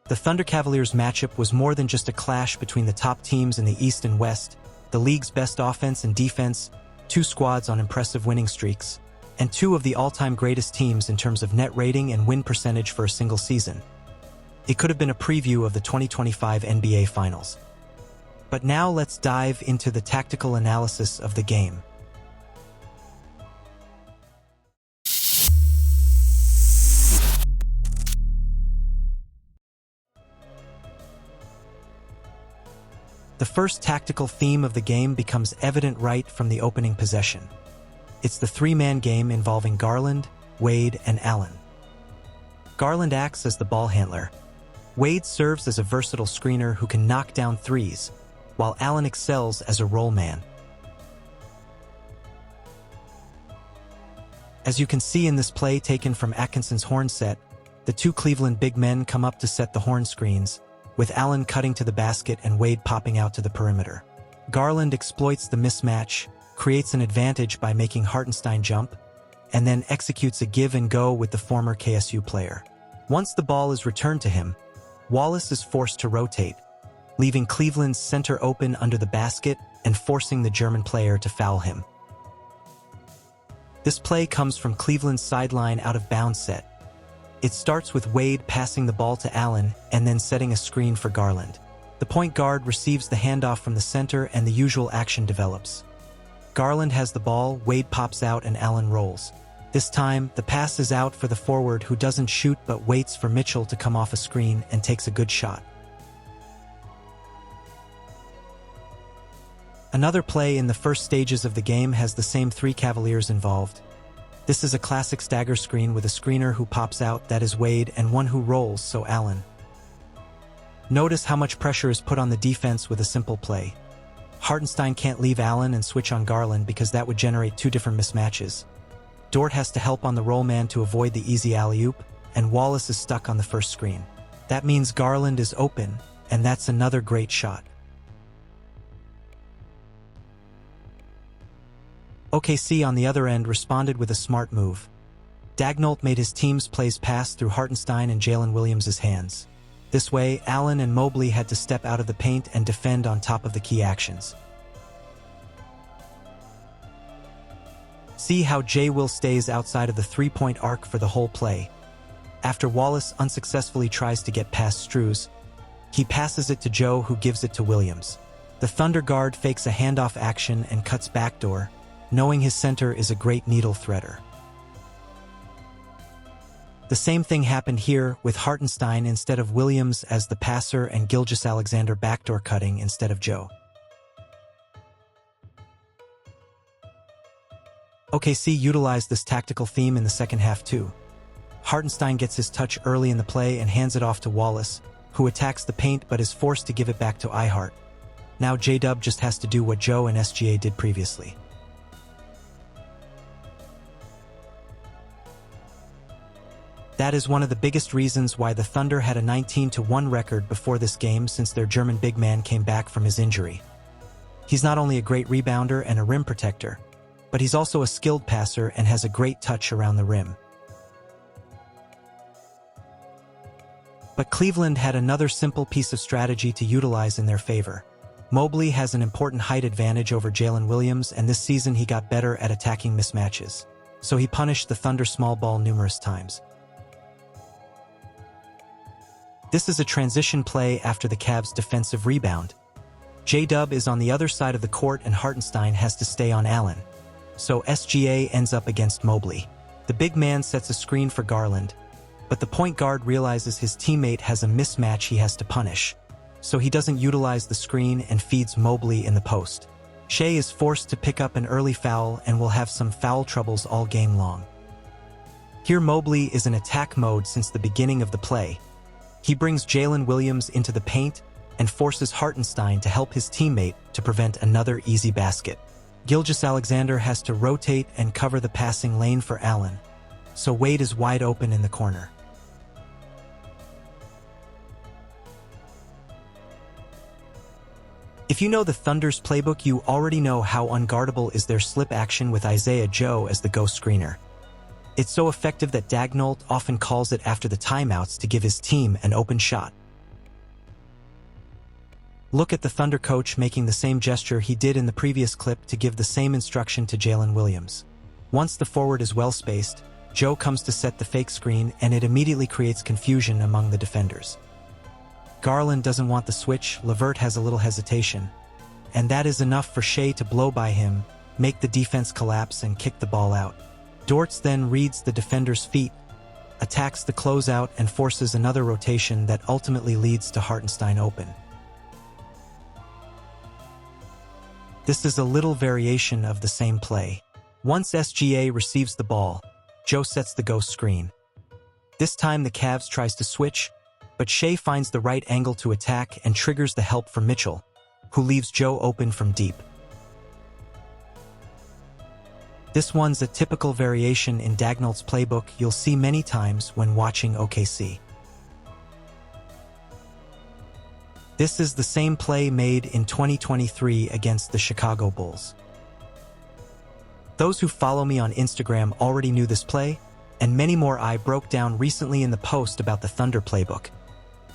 The Thunder-Cavaliers matchup was more than just a clash between the top teams in the East and West, the league's best offense and defense, two squads on impressive winning streaks, and two of the all-time greatest teams in terms of net rating and win percentage for a single season. It could have been a preview of the 2025 NBA Finals. But now let's dive into the tactical analysis of the game. The first tactical theme of the game becomes evident right from the opening possession. It's the three-man game involving Garland, Wade, and Allen. Garland acts as the ball handler. Wade serves as a versatile screener who can knock down threes, while Allen excels as a roll man. As you can see in this play taken from Atkinson's horn set, the two Cleveland big men come up to set the horn screens, with Allen cutting to the basket and Wade popping out to the perimeter. Garland exploits the mismatch, creates an advantage by making Hartenstein jump, and then executes a give-and-go with the former KSU player. Once the ball is returned to him, Wallace is forced to rotate, leaving Cleveland's center open under the basket and forcing the German player to foul him. This play comes from Cleveland's sideline out-of-bounds set. It starts with Wade passing the ball to Allen and then setting a screen for Garland. The point guard receives the handoff from the center and the usual action develops. Garland has the ball, Wade pops out, and Allen rolls. This time, the pass is out for the forward who doesn't shoot but waits for Mitchell to come off a screen and takes a good shot. Another play in the first stages of the game has the same three Cavaliers involved. This is a classic stagger screen with a screener who pops out, that is Wade, and one who rolls, so Allen. Notice how much pressure is put on the defense with a simple play. Hartenstein can't leave Allen and switch on Garland because that would generate two different mismatches. Dort has to help on the roll man to avoid the easy alley-oop, and Wallace is stuck on the first screen. That means Garland is open, and that's another great shot. OKC on the other end responded with a smart move. Daigneault made his team's plays pass through Hartenstein and Jalen Williams' hands. This way, Allen and Mobley had to step out of the paint and defend on top of the key actions. See how J. Will stays outside of the three-point arc for the whole play. After Wallace unsuccessfully tries to get past Struz, he passes it to Joe, who gives it to Williams. The Thunder guard fakes a handoff action and cuts backdoor, knowing his center is a great needle threader. The same thing happened here with Hartenstein instead of Williams as the passer and Gilgeous-Alexander backdoor cutting instead of Joe. OKC utilized this tactical theme in the second half too. Hartenstein gets his touch early in the play and hands it off to Wallace, who attacks the paint but is forced to give it back to Ihart. Now J-Dub just has to do what Joe and SGA did previously. That is one of the biggest reasons why the Thunder had a 19-1 record before this game, since their German big man came back from his injury. He's not only a great rebounder and a rim protector, but he's also a skilled passer and has a great touch around the rim. But Cleveland had another simple piece of strategy to utilize in their favor. Mobley has an important height advantage over Jalen Williams, and this season he got better at attacking mismatches, so he punished the Thunder small ball numerous times. This is a transition play after the Cavs' defensive rebound. J-Dub is on the other side of the court and Hartenstein has to stay on Allen, so SGA ends up against Mobley. The big man sets a screen for Garland, but the point guard realizes his teammate has a mismatch he has to punish, so he doesn't utilize the screen and feeds Mobley in the post. Shai is forced to pick up an early foul and will have some foul troubles all game long. Here Mobley is in attack mode since the beginning of the play. He brings Jalen Williams into the paint and forces Hartenstein to help his teammate to prevent another easy basket. Gilgeous-Alexander has to rotate and cover the passing lane for Allen, so Wade is wide open in the corner. If you know the Thunder's playbook, you already know how unguardable is their slip action with Isaiah Joe as the ghost screener. It's so effective that Daigneault often calls it after the timeouts to give his team an open shot. Look at the Thunder coach making the same gesture he did in the previous clip to give the same instruction to Jalen Williams. Once the forward is well spaced, Joe comes to set the fake screen and it immediately creates confusion among the defenders. Garland doesn't want the switch, LeVert has a little hesitation. And that is enough for Shai to blow by him, make the defense collapse and kick the ball out. Dortz then reads the defender's feet, attacks the closeout and forces another rotation that ultimately leads to Hartenstein open. This is a little variation of the same play. Once SGA receives the ball, Joe sets the ghost screen. This time the Cavs tries to switch, but Shai finds the right angle to attack and triggers the help from Mitchell, who leaves Joe open from deep. This one's a typical variation in Dagnall's playbook you'll see many times when watching OKC. This is the same play made in 2023 against the Chicago Bulls. Those who follow me on Instagram already knew this play, and many more I broke down recently in the post about the Thunder playbook.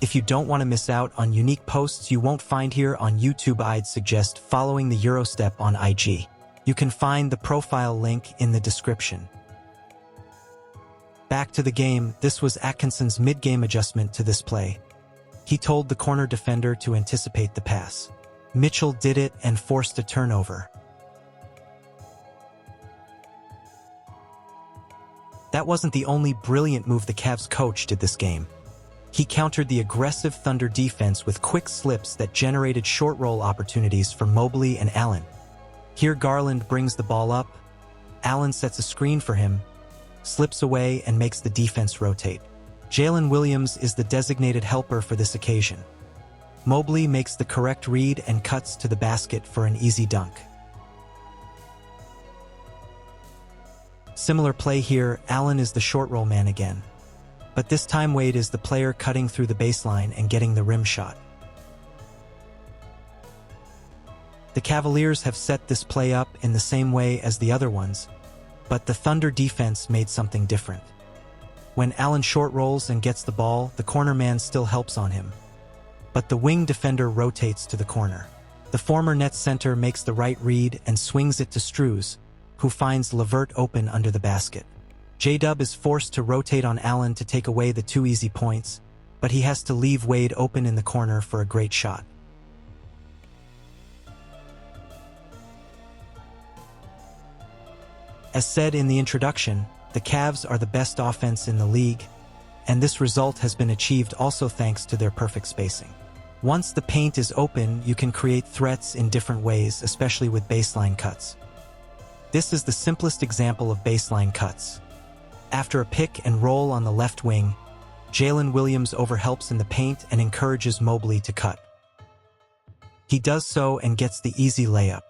If you don't want to miss out on unique posts you won't find here on YouTube, I'd suggest following the Eurostep on IG. You can find the profile link in the description. Back to the game, this was Atkinson's mid-game adjustment to this play. He told the corner defender to anticipate the pass. Mitchell did it and forced a turnover. That wasn't the only brilliant move the Cavs coach did this game. He countered the aggressive Thunder defense with quick slips that generated short roll opportunities for Mobley and Allen. Here Garland brings the ball up, Allen sets a screen for him, slips away and makes the defense rotate. Jalen Williams is the designated helper for this occasion. Mobley makes the correct read and cuts to the basket for an easy dunk. Similar play here, Allen is the short roll man again. But this time Wade is the player cutting through the baseline and getting the rim shot. The Cavaliers have set this play up in the same way as the other ones, but the Thunder defense made something different. When Allen short rolls and gets the ball, the corner man still helps on him. But the wing defender rotates to the corner. The former Nets center makes the right read and swings it to Struz, who finds LeVert open under the basket. J-Dub is forced to rotate on Allen to take away the 2 easy points, but he has to leave Wade open in the corner for a great shot. As said in the introduction, the Cavs are the best offense in the league, and this result has been achieved also thanks to their perfect spacing. Once the paint is open, you can create threats in different ways, especially with baseline cuts. This is the simplest example of baseline cuts. After a pick and roll on the left wing, Jalen Williams overhelps in the paint and encourages Mobley to cut. He does so and gets the easy layup.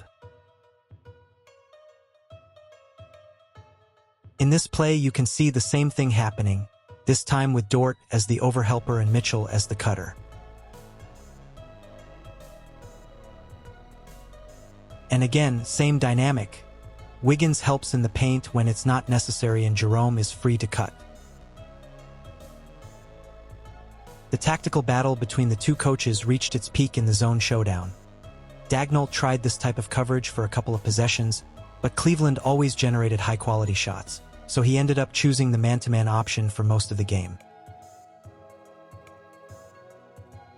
In this play, you can see the same thing happening, this time with Dort as the overhelper and Mitchell as the cutter. And again, same dynamic. Wiggins helps in the paint when it's not necessary and Jerome is free to cut. The tactical battle between the two coaches reached its peak in the zone showdown. Dagnall tried this type of coverage for a couple of possessions, but Cleveland always generated high-quality shots, so he ended up choosing the man-to-man option for most of the game.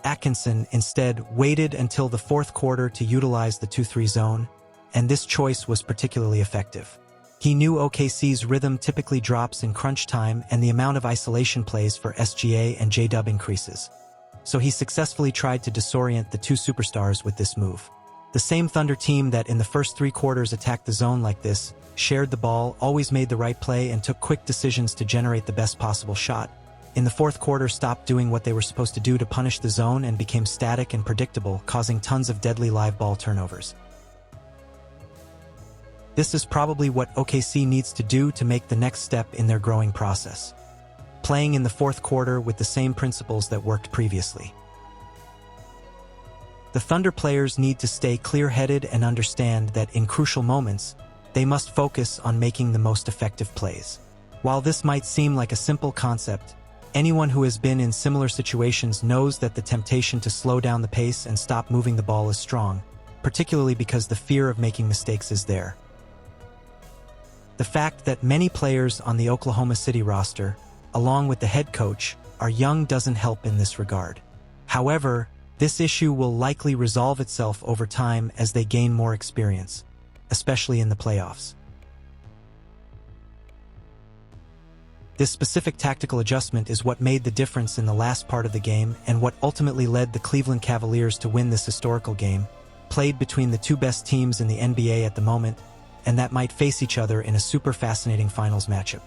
Atkinson, instead, waited until the fourth quarter to utilize the 2-3 zone, and this choice was particularly effective. He knew OKC's rhythm typically drops in crunch time and the amount of isolation plays for SGA and J-Dub increases. So he successfully tried to disorient the two superstars with this move. The same Thunder team that in the first 3 quarters attacked the zone like this, shared the ball, always made the right play and took quick decisions to generate the best possible shot, in the fourth quarter stopped doing what they were supposed to do to punish the zone and became static and predictable, causing tons of deadly live ball turnovers. This is probably what OKC needs to do to make the next step in their growing process. Playing in the fourth quarter with the same principles that worked previously. The Thunder players need to stay clear-headed and understand that in crucial moments, they must focus on making the most effective plays. While this might seem like a simple concept, Anyone who has been in similar situations knows that the temptation to slow down the pace and stop moving the ball is strong, particularly because the fear of making mistakes is there. The fact that many players on the Oklahoma City roster, along with the head coach, are young doesn't help in this regard. However, this issue will likely resolve itself over time as they gain more experience, especially in the playoffs. This specific tactical adjustment is what made the difference in the last part of the game and what ultimately led the Cleveland Cavaliers to win this historical game, played between the two best teams in the NBA at the moment, and that might face each other in a super fascinating finals matchup.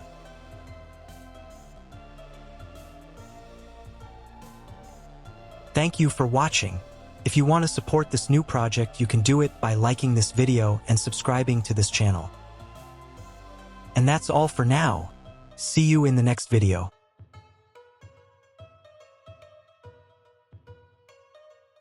Thank you for watching. If you want to support this new project, you can do it by liking this video and subscribing to this channel. And that's all for now. See you in the next video.